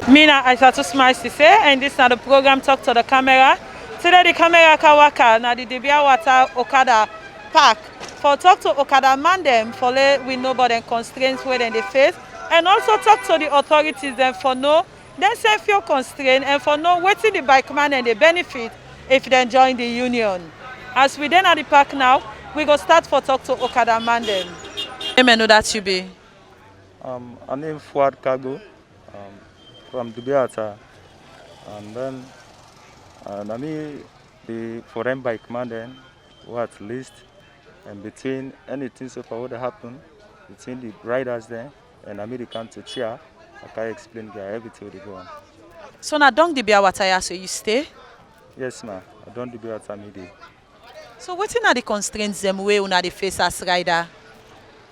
Me na Isatu Sesay, and this is the program Talk to the Camera. Today the camera kawaka na the Debia Water Okada Park. For talk to Okada man them for let we know about the constraints where they face, and also talk to the authorities then for know then say feel constraint and for know waiting the bike man and the benefit if they join the union. As we then at the park now, we go start for talk to Okada man them. May know that you be. I'm named Fuad Cargo from Dubiata, and then I mean the foreign bike man then what list and between anything so far what happen between the riders there and I mean the country chair I can explain there everything they go on. So now don't the Bia Wataya so you stay? Yes ma, I don't Dubiata me. So what are the constraints them way una the face as rider?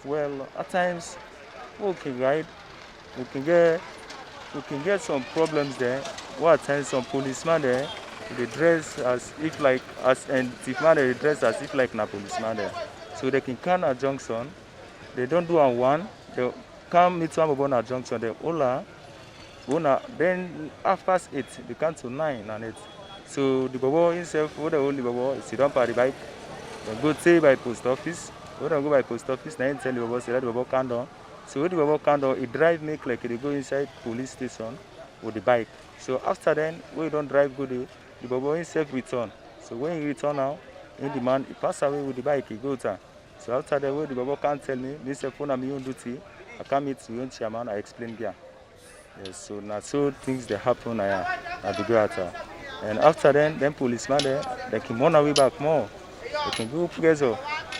Well, at times we can ride, we can get some problems there. What at times some policemen there they dress as if like as and thief man they dress as if like na policeman there. So they can come at junction, they don't do on one, they come meet one about a junction, they Una then half past 8, they come to 9 and 8. So the babo himself, what the only babo, sit down by the bike, they go say by post office. When I go by post office, now tell the babo say let the babo come down. So when the babo come down, he drive make like they go inside police station with the bike. So after then, we don't drive good, the babo himself return. So when he return now, in the man, he pass away with the bike, he go down. So after that, when the babo can't tell me, myself when I'm on duty, I come meet the own chairman, I explain there. Yes, so now so things that happen at the theater. And after then policeman there, they can run away back more. They can go pressure.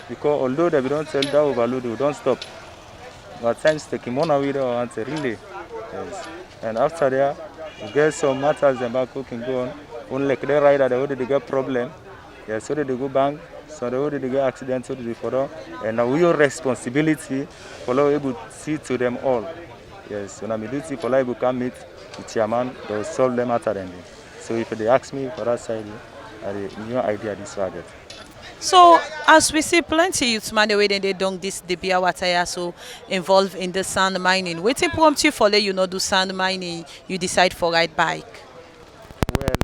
Because although they don't tell that overload, they don't stop. But at times they can run away there and say really. Yes. And after that, we get some matters and back who can go on. Only like the rider, they already get problem. Yeah, so they go bang, so they already get accident, so they follow. And now we have responsibility for able to see to them all. Yes, so now my duty for life will come meet the chairman, they will solve them after them. So if they ask me for that side, I have new idea this target. So as we see plenty youth man the way they don't this the Bia Wataya so involved in the sand mining. Waiting prompt you for let you not do sand mining, you decide for ride bike. Well,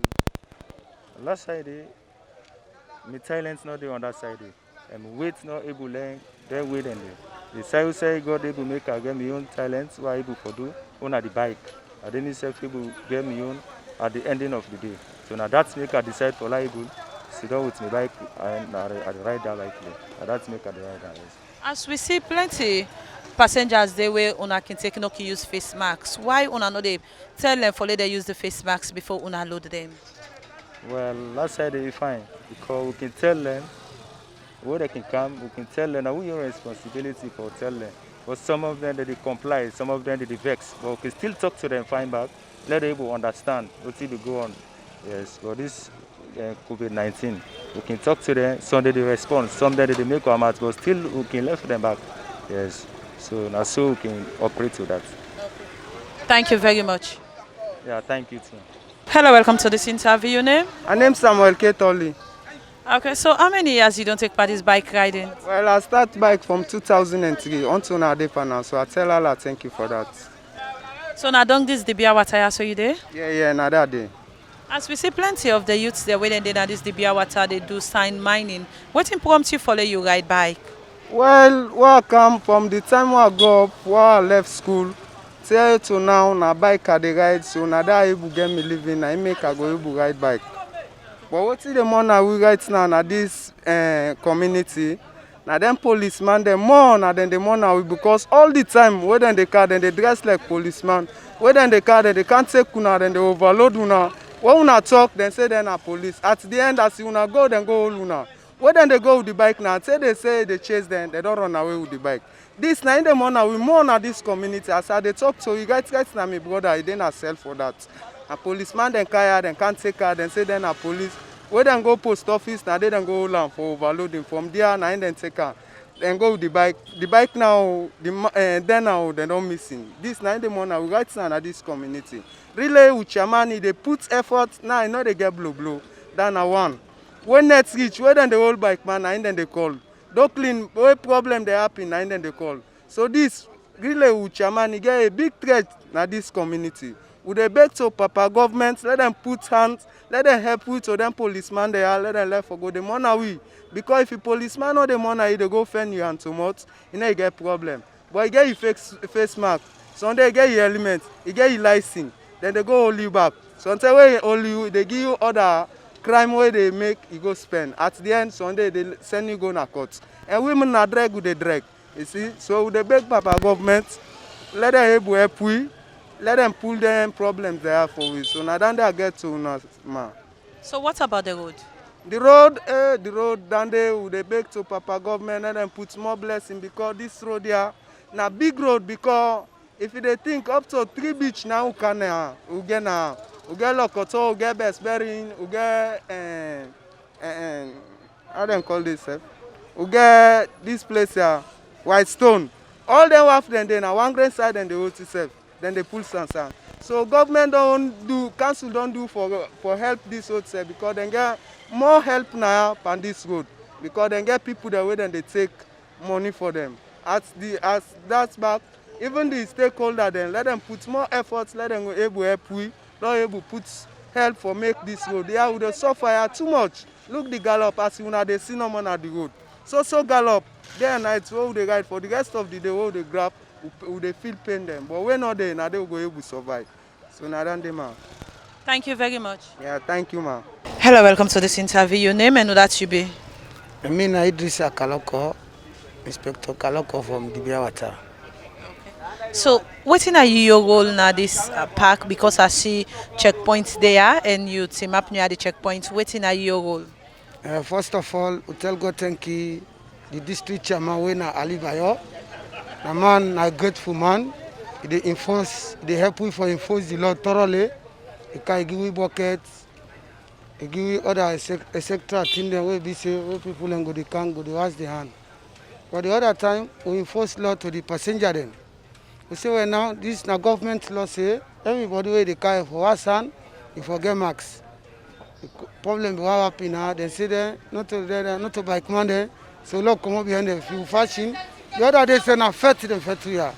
last Friday, my talents not there on that side. And weight not able to then wait and the side say God able make I get my own talents, what I able to do on the bike. I didn't say able get my own at the ending of the day. So now that's make I decide for liable, sit down with my bike and I ride that bike. And that's make I ride that. Yes. As we see plenty passengers they way una can take no can use face masks. Why una no they tell them for let they use the face masks before una load them? Well, last side they fine because we can tell them where they can come, we can tell them, now we have responsibility for tell them. But some of them they comply, some of them they vex. But we can still talk to them, find back, let them able understand what they go on. Yes, but this COVID-19, we can talk to them, some they respond, some they make our mouth, but still we can left them back. Yes, so now so we can operate with that. Thank you very much. Yeah, thank you too. Hello, welcome to this interview. Your name? My name is Samuel Ketoli. Okay, so how many years you don't take part this bike riding? Well, I start bike from 2003 until now, so I tell Allah thank you for that. So now don't this the Bia Wataya so you there? Yeah, now that day. As we see plenty of the youths there when they this the Bia Water they do sign mining. What impromptu you follow you ride bike? Well, where I come from the time I go up, where I left school, till to now, na bike I dey ride, so now that able get me living, I make I go able ride bike. But what is the money we right now na this community? Now them policemen, them more than the money because all the time when they car, then they dress like policemen. When they car, then they can't take una, then they overload una. When una talk, then say then a police. At the end, as una go, then go all una. When they go with the bike now, say they chase them, they don't run away with the bike. This now in the morning, we more na this community. As I they talk to you guys na my brother, I didn't sell for that. A policeman then carry, then can't take her, then say then a police. When they go post office, now they then go hold for overloading. From there, now then take her. Then go with the bike. The bike now, then now they don't missing. This now in the morning, we right now at this community. Really, with chairman, they put effort. Now I know they get blow. Then I one. When next reach, when then the whole bike man, now then they call. Don't clean. What problem they happen, now then they call. So this really, with chairman, he get a big threat na this community. We dey beg to Papa government, let them put hands, let them help we to them policeman they are, let them let for go the money we. Because if a policeman or the money they go fend you and too much, you know you get problem. But you get your face mark. Sunday you get your element, you get your license, then they go hold you back. Sometimes when they hold you, they give you other crime where they make you go spend. At the end, Sunday they send you go na court. And women na drag with the drag. You see, so they beg Papa government, let them help we, let them pull them problems they have for we. So now then they get to us, man. So what about the road? The road, then they beg to Papa government, let them put more blessing because this road here, na big road because if they think up to 3 beach now, we get Lokoto, we get Bestberry, we get how them call this? We get this place here, White Stone. All them after them now one grand side and the OT self, then they pull some. So government don't do, council don't do for help this road self because they get more help now on this road because they get people that way then they take money for them. As that's back, even the stakeholder then let them put more efforts, let them able help we, not able put help for make this road. Yeah, with the suffer too much. Look the gallop as you know they see no man at the road. So gallop, day and night where they ride for the rest of the day where they grab, they feel pain them. But when not there, now they will go able to survive. So now then they man. Thank you very much. Yeah, thank you, man. Hello, welcome to this interview. Your name and who that you be? I mean, Idrissa Kaloko, Inspector Kaloko from Dibiawata. So, what are your role now this park? Because I see checkpoints there and you team up near the checkpoints. What are your role? First of all, we tell God thank you, the district chairman, Wena Alibayo. The man, a grateful man. They help we for enforce the law thoroughly. He can give we buckets, he give we other etc. things where we say where people and go they can go they wash their hand. But the other time we enforce law to the passenger then. We say well now this na government law say everybody where they carry for wash hand, you forget marks. The problem what happen now, they say there not to bike man there, so law come up behind them. If you fashion, the other day say na fet them fet here.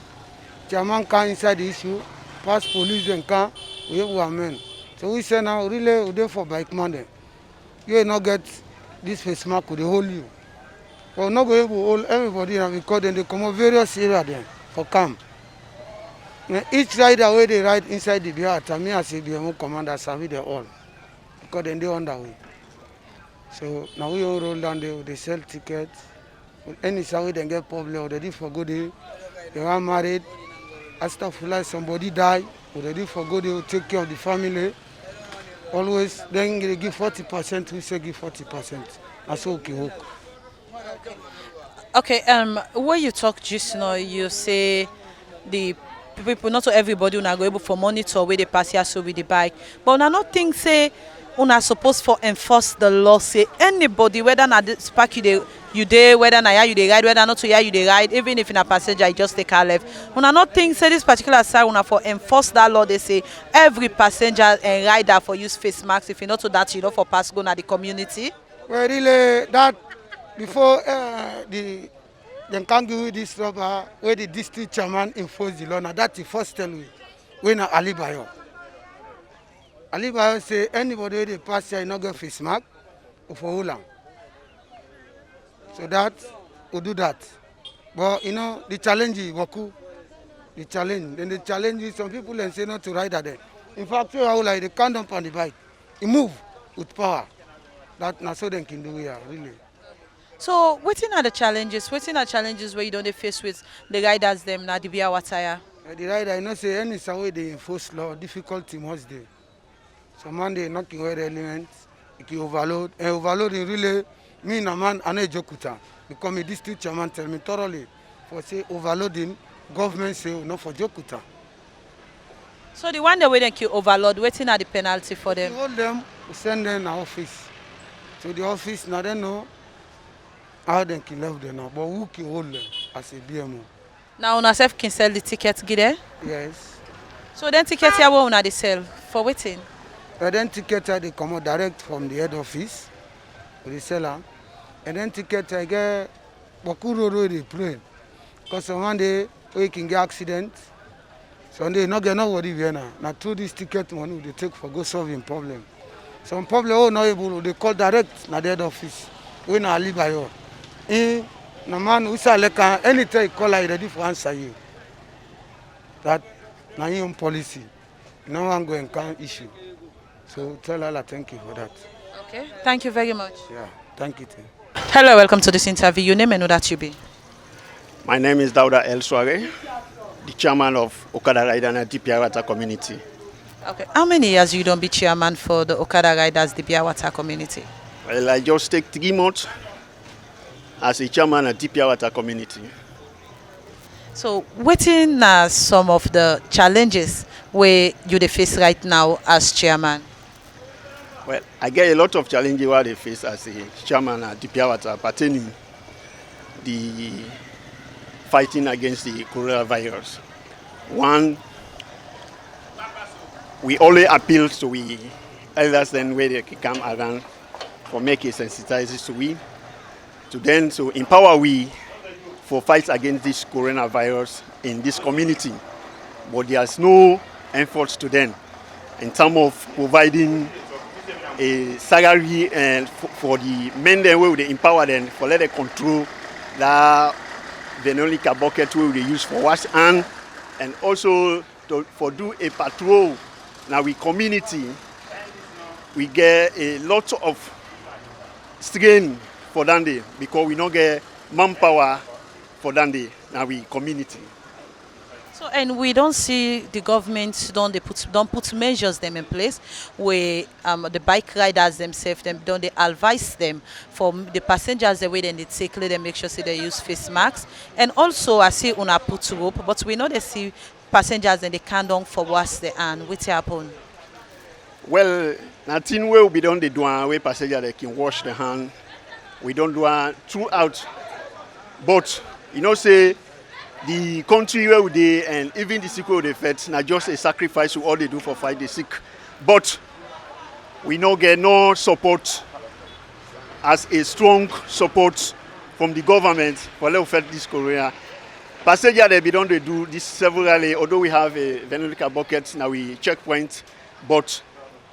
Chairman can inside the issue, pass police and can, we have amen. So we say now really we dey for bike man there. You will not get this face mark with the whole you. But not go able to hold everybody now because then they come out various areas there for camp. Now, each rider where they ride inside the Biata, me as a BMO commander serve them all. Because then they on the way. So now we all roll down there, they sell tickets. Any side they get problem, already for good day. They are married. After somebody die, already for good they will take care of the family. Always then they give 40%, we say give 40%. That's okay. Okay, when you talk just now, you say the people, not to everybody una go able for monitor where they pass here so with the bike. But una not think say una supposed for enforce the law say anybody whether na this park you dey whether na here you dey ride whether not to here you dey ride even if in a passenger you just take a left. Una not think say this particular side una for enforce that law they say every passenger and rider for use face masks if you not to that you know for pass go na the community. Well really that before they can't give you this rubber where the district chairman enforce the law. Now that's the first tell we when Alibayo. Alibayo say anybody where they pass here not get face mark or for how long. So that we do that. But you know the challenge is Waku. The challenge. Then the challenge is some people and say not to ride at them. In fact, how like they can't dump on the bike. He move with power. That now so they can do here, really. So what are the challenges? What are the challenges where you don't face with the riders them na the Biawataya? The rider, I know say any way they enforce law, difficulty must there. So man they knocking away the elements, it can overload. And overloading really me and a man and a jokuta. Because a district chairman tell me thoroughly for say overloading, government say not for jokuta. So the one that we then overload, waiting at the penalty for them? We hold them, we send them in our office. To the office, now they know how they can love them now, but who can hold them as a BMO? Now on ourselves can sell the ticket, get there? Yes. So then ticket here where they sell for waiting? Then ticket they come out direct from the head office with the seller. And then ticket I get Bakuro Road they play. Because one day we can get accident. Sunday not get nobody Vienna. Now through this ticket money they take for go solving problem. Some problem oh not able they call direct na the head office. We na live by you. Na man who say like anytime you call I ready for answer you. That na your own policy. No one go and count issue. So tell Allah thank you for that. Okay. Thank you very much. Yeah, thank you. Hello, welcome to this interview. Your name and who that you be? My name is Dauda El Sware, the chairman of Okada Rider and Dipiawata community. Okay. How many years you don't be chairman for the Okada Riders, the Biawata community? Well, I just take 3 months as a chairman at Dipiawata community. So, what are some of the challenges where you dey face right now as chairman? Well, I get a lot of challenges where they face as a chairman at Dipiawata pertaining the fighting against the coronavirus. One, we only appeal to we elders then where they can come around for make a sensitizes to we, to then to empower we for fight against this coronavirus in this community. But there's no effort to them in terms of providing a salary and for the men then where they empower them for let them control that Venolica bucket where they use for wash and also for do a patrol. Now we community, we get a lot of strain for that day because we don't get manpower for that day. Now we community. So, and we don't see the government don't put measures them in place where the bike riders themselves don't they advise them for the passengers the way then they take let them make sure say they use face masks, and also I see una put rope, but we know they see passengers and they can't down for wash the hand. What happen? Well, nothing will be done. They do where passengers they can wash their hand. We don't do it throughout, but you know say. The country where they and even the sick where they fed, not just a sacrifice to all they do for fight the sick. But we no get no support as a strong support from the government for let fight this Korea. Passenger they be done they do this severally, although we have a Venolica bucket now we checkpoint, but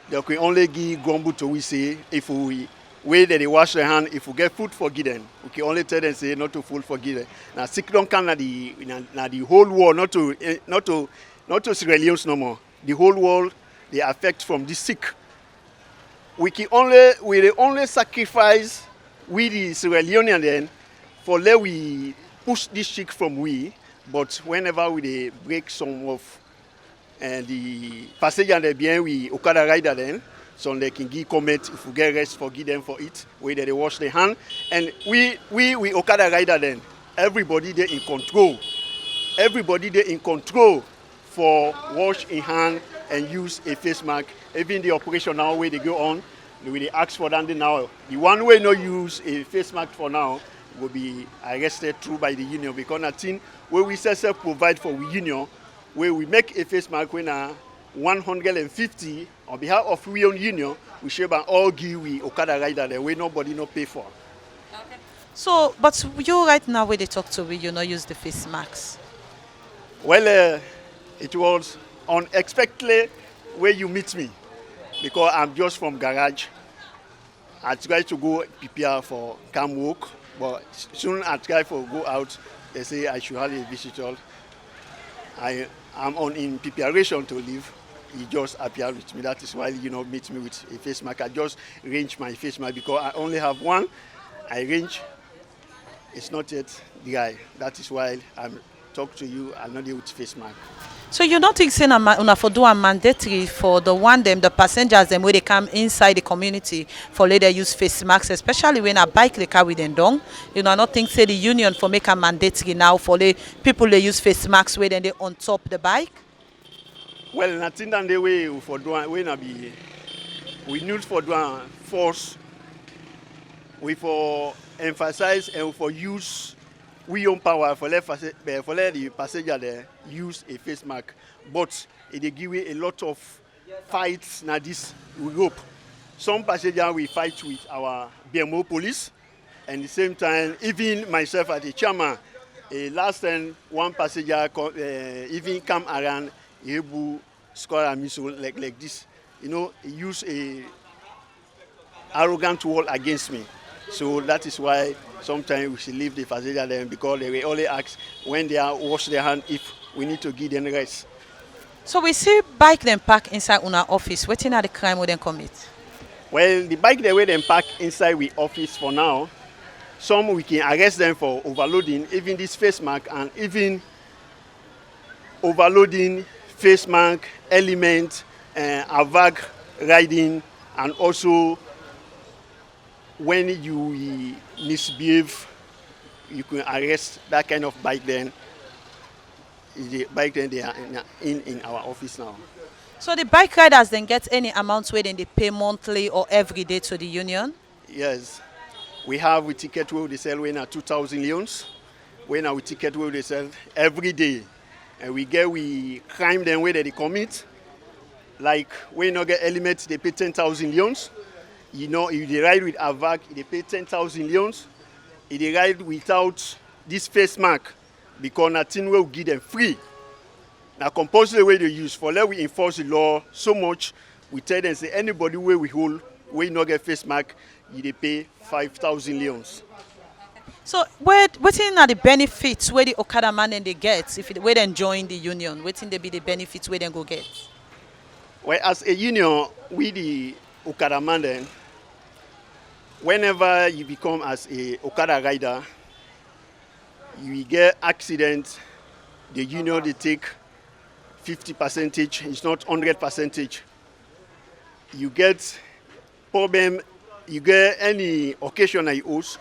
they can only give gumbo to we say if we way that they wash their hand, if we get food forgive them, we can only tell them say not to food forgive them. Now sick don't come the whole world, not to Sierra Leone's no more. The whole world they affect from this sick. We only sacrifice with the Sierra Leonean then for let we push this sick from we, but whenever we break some of the passenger they bien we Okada rider then. So they can give comment if we get rest, forgive them for it, where they wash their hand. And we Okada rider then, everybody there in control. Everybody there in control for wash in hand and use a face mask. Even the operation now where they go on, they ask for that now. The one way no use a face mask for now will be arrested through by the union because nothing where we self provide for we union, where we make a face mask when 150 on behalf of we own union, we share by all give we Okada rider the way nobody no pay for. Okay. So, but you right now where they talk to we, you not use the face masks. Well, it was unexpectedly where you meet me because I'm just from garage. I try to go prepare for camp work, but soon I try to go out. They say I should have a visitor. I'm in preparation to leave. He just appeared with me. That is why meet me with a face mask. I just arrange my face mask because I only have one. I arrange. It's not yet dry. That is why I'm talk to you. I'm not with face mask. So you don't think saying una for do a mandatory for the the passengers them where they come inside the community for later use face masks, especially when a bike they carry them down. You know, I don't think say the union for make a mandatory now for the people they use face masks where then they on top the bike. Well, nothing than the way for doing we need for doing force. We for emphasize and for use we own power for let the passenger there use a face mask, but it give a lot of fights now this Europe. Some passenger we fight with our BMO police, and at the same time even myself as the chairman, last time one passenger even come around able score a miss like this. He use a arrogant word against me. So that is why sometimes we should leave the passenger there because they will only ask when they are wash their hand if we need to give them rest. So we see bike them park inside our office. Waiting at the crime we then commit. Well, the bike the way they park inside we office for now. Some we can arrest them for overloading, even this face mark and even overloading face mark element, avag riding, and also when you misbehave, you can arrest that kind of bike. Then the bike then they are in our office now. So the bike riders then get any amount where then they pay monthly or every day to the union? Yes, we have a ticket where they sell when at 2,000 leons. When our ticket where they sell every day, and we crime them where they commit. Like when you get elements, they pay 10,000 leons. If they ride with AVAC, they pay 10,000 leons. If they ride without this face mark, because nothing will give them free. Now, compulsory way they use for let we enforce the law so much, we tell them say anybody where we hold, where you not get face mark, they pay 5,000 leons. So waiting are the benefits where the Okada man then they get if where then join the union? Waiting they be the benefits where then go get? Well, as a union, we the Okada man then, whenever you become as a Okada rider, you get accident, the union they take 50%, it's not 100%. You get problem, you get any occasion I host,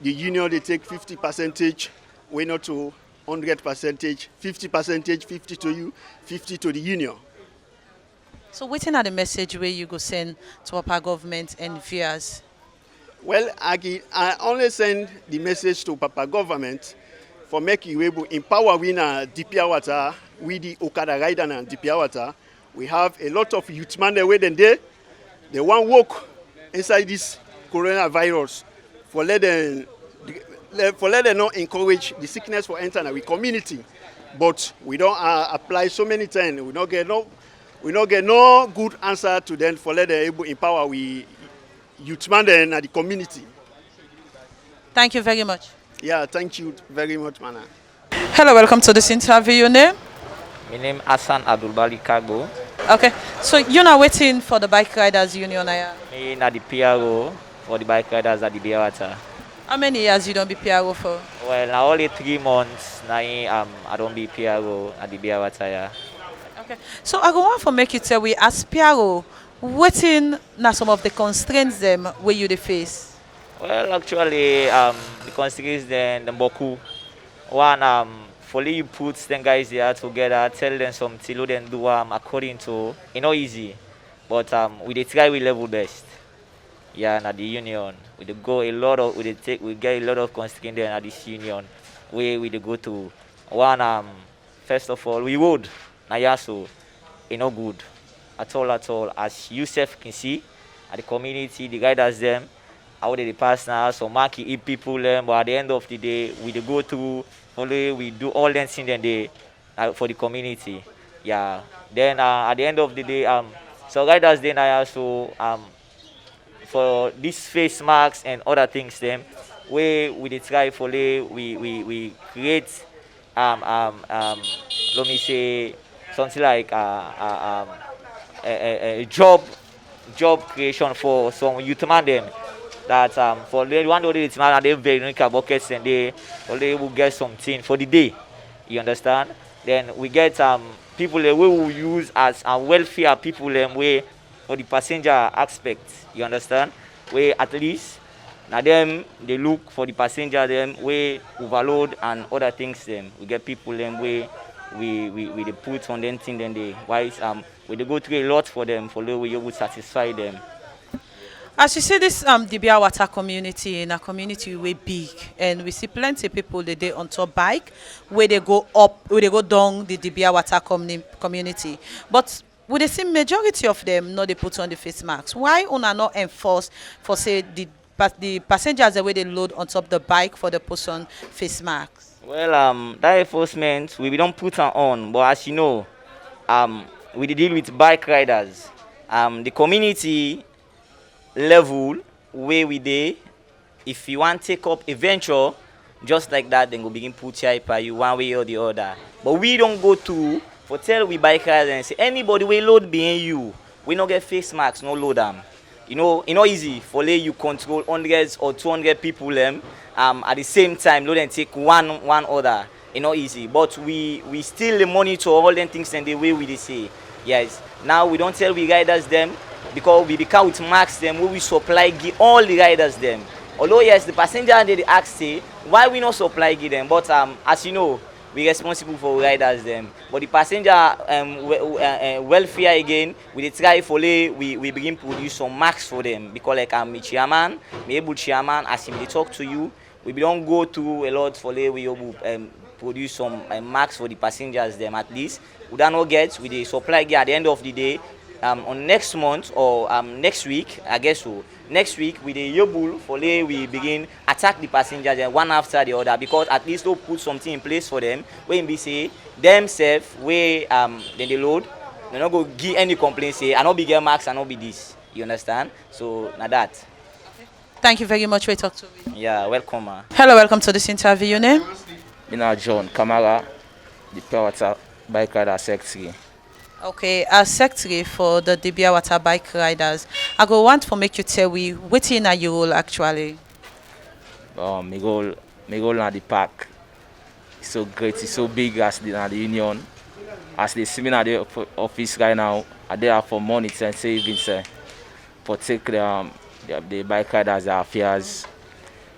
the union they take 50%, we not to 100%, 50%, 50 to you, 50 to the union. So waiting at the message where you go send to our government and viewers? Well, I only send the message to Papa government for making you able empower we na DPR water, we the Okada rider and DPR water. We have a lot of youth man there than they want walk inside this coronavirus for let them not encourage the sickness for entering our community. But we don't apply so many times. We don't get no good answer to them for let them able empower we youth man and the community. Thank you very much. Yeah, thank you very much, man. Hello, welcome to this interview. Your name? My name Hassan Abdulbali Kago. Okay, so you're not waiting for the bike riders union, are you? Me na the PRO for the bike riders at the Biawata. How many years you don't be PRO for? Well, now only 3 months. Now I don't be PRO at the Biawata. Yeah. Okay, so I go on for make you tell we as PRO, waiting now some of the constraints them where you the face. Well, actually, the constraints then the boku. One fully you put them guys there together, tell them something, let them do according to not easy, but we dey try we level best. Yeah, at the union we dey go a lot of we get a lot of constraints there at this union. We dey go to one first of all we would na yaso no good at all as you self can see at the community the guiders them. How they pass now, so marky people but at the end of the day we dey go through only we do all them things then they for the community. Yeah. Then at the end of the day so guiders then I also for these face masks and other things them we dey try for we create let me say something like a job creation for some youth man them. That for the one day it's man and they very buckets and they only will get something for the day. You understand? Then we get people we will use as welfare people way for the passenger aspect. You understand? Where at least now them they look for the passenger them way overload and other things them. We get people them way we they put on them thing then they wise we they go through a lot for them for the way you would satisfy them. As you see this Dibia water community in a community way big and we see plenty of people they dey on top bike where they go up, where they go down the Dibia water community. But we dey see majority of them not they put on the face masks. Why una not enforce for say the passengers the way they load on top the bike for the put on face masks? Well that enforcement we don't put on but as you know we dey deal with bike riders. The community level where we dey, if you want take up a venture, just like that, then go begin put chai by you one way or the other. But we don't go to for tell we bike riders and say anybody we load behind you, we not get face masks, no load them. You know, it's not easy for lay you control hundreds or 200 people at the same time, load and take one order. It's not easy, but we still monitor all them things and the way we say. Yes. Now we don't tell we riders them because we become with marks them where we supply give all the riders them. Although yes, the passenger they ask say why we not supply give them, but as you know, we responsible for riders them. But the passenger welfare again, we dey try for we begin produce some marks for them because like I'm a chairman, me able chairman as him they talk to you, we don't go through a lot for we able produce some marks for the passengers them at least. We don't know get we dey supply at the end of the day. On next month or next week, I guess so. Next week we dey able for we begin attack the passengers one after the other because at least we'll put something in place for them when we say themselves where then they load, they not go give any complaints say I not be get marks, I not be this. You understand? So now that. Thank you very much for talk to me. Yeah, welcome. Hello, welcome to this interview. Your name? John Kamara, the Pure Water Bike Rider Secretary. Okay, as secretary for the Dibia Water Bike Riders, I go want to make you tell we what in your role actually. My goal na the park. It's so great, it's so big as the union. As they see me at the office right now, I there for money and savings protect the bike riders their affairs.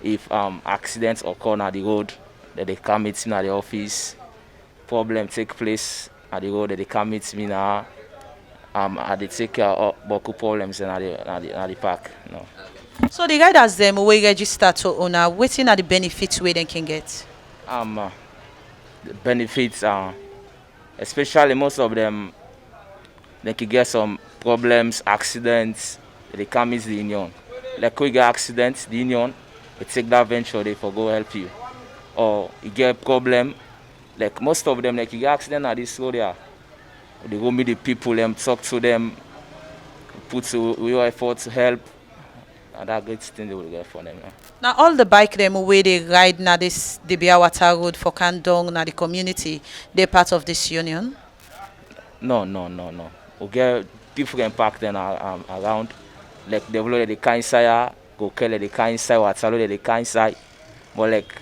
If accidents occur on the road, that they come meet me at the office. Problem take place at the road, that they come meet me now. I they take care of local problems at the park. No. So the riders them we register to owner, waiting at the benefits where they can get. The benefits are especially most of them they can get some problems, accidents, they come meet the union. Like we get accidents, the union, they take that venture they for go help you. Or you get a problem, like most of them like you get accident at this road there. They go meet the people, talk to them, put your effort to help. And that great thing they will get for them. Yeah. Now all the bike them where they ride now this Dibia Water Road for Kandong now the community, they're part of this union? No. We get people can park them around. Like they will the kind side, go kill the kind side, water the kind side. But like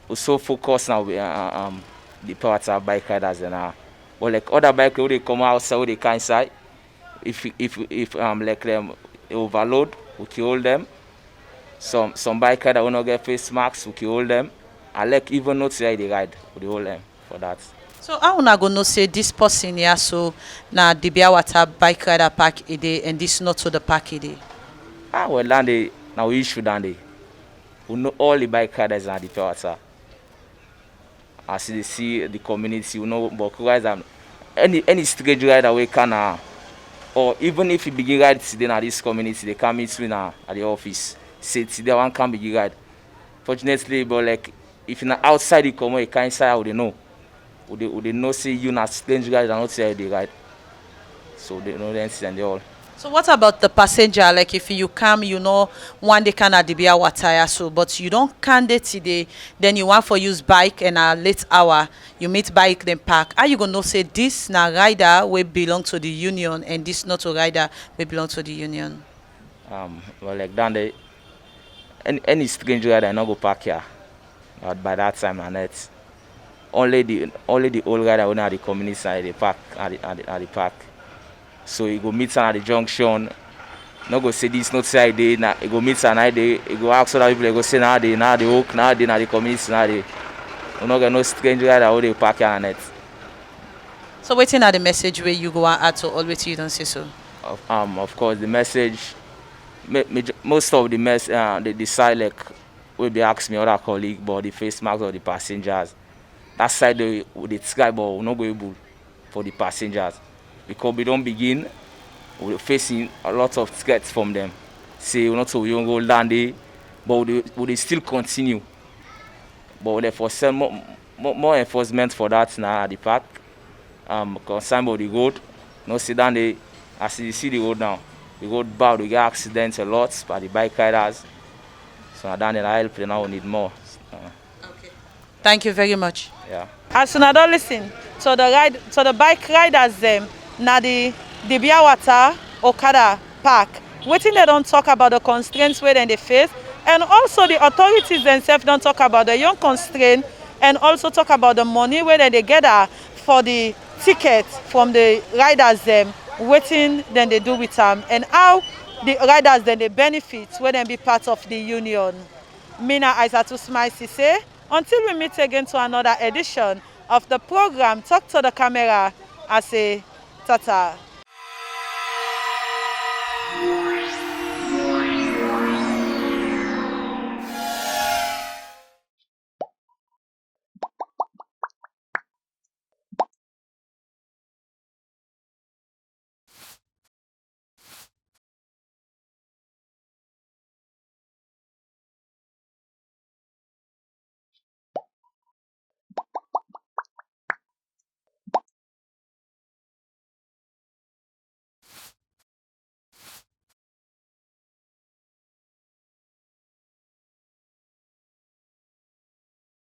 we so focused now with the water bike riders and but like other bike they come outside with the kind side. If like them overload, we can hold them. Some bike rider will not get face masks, we can hold them. I like even not say they ride, we hold them for that. So how una go know say this person here so na Dibia Water Bike Rider Park ide and this not to the park ide? Well now we issue down there. We know all the bike riders are the Pure Water. As they see the community, we know but guys any street rider we can or even if you begin ride today in this community, they come meet me now at the office. Say today one can begin ride. Fortunately, but like if you're outside the community, you can't say how they know. Would they know say you not strange guys and not say how they ride. So they know the incident all. So what about the passenger? Like if you come, you know, one day can at Dibia Water so but you don't can it today, then you want for use bike and a late hour, you meet bike then park. Are you gonna say this na rider will belong to the union and this not a rider will belong to the union? Well like down there any strange rider not go park here. But by that time and it's only the old rider when at the community side they park at the park. So you go meet at the junction. Not go say this, not say I did. Now you go meet and I did. You go ask other people. You go say now they hook, now they the community now they. You not get no strange rider how they park here and it. So waiting at the message where you go out to always you don't say so. Of course the message. Most of the they decide like will be ask me other colleague about the face masks of the passengers. That side they try but we not go able for the passengers. Because we don't begin, we're facing a lot of threats from them. Say we're not so we don't go down there, but we still continue. But we for more enforcement for that now at the park. concerned about the road. No sit down there, as you see the road now. The road bad, we get accidents a lot by the bike riders. So I don't help, now we need more. Thank you very much. Yeah. As una don listen to the bike riders them, na the Biawata Okada Park. Wetin they don't talk about the constraints where they face, and also the authorities themselves don't talk about the young constraint, and also talk about the money where they gather for the ticket from the riders them. Wetin then they do with them, and how the riders then they benefit when they be part of the union. Mina Isatu Sesay. Until we meet again to another edition of the program Talk to the Camera, I say tata.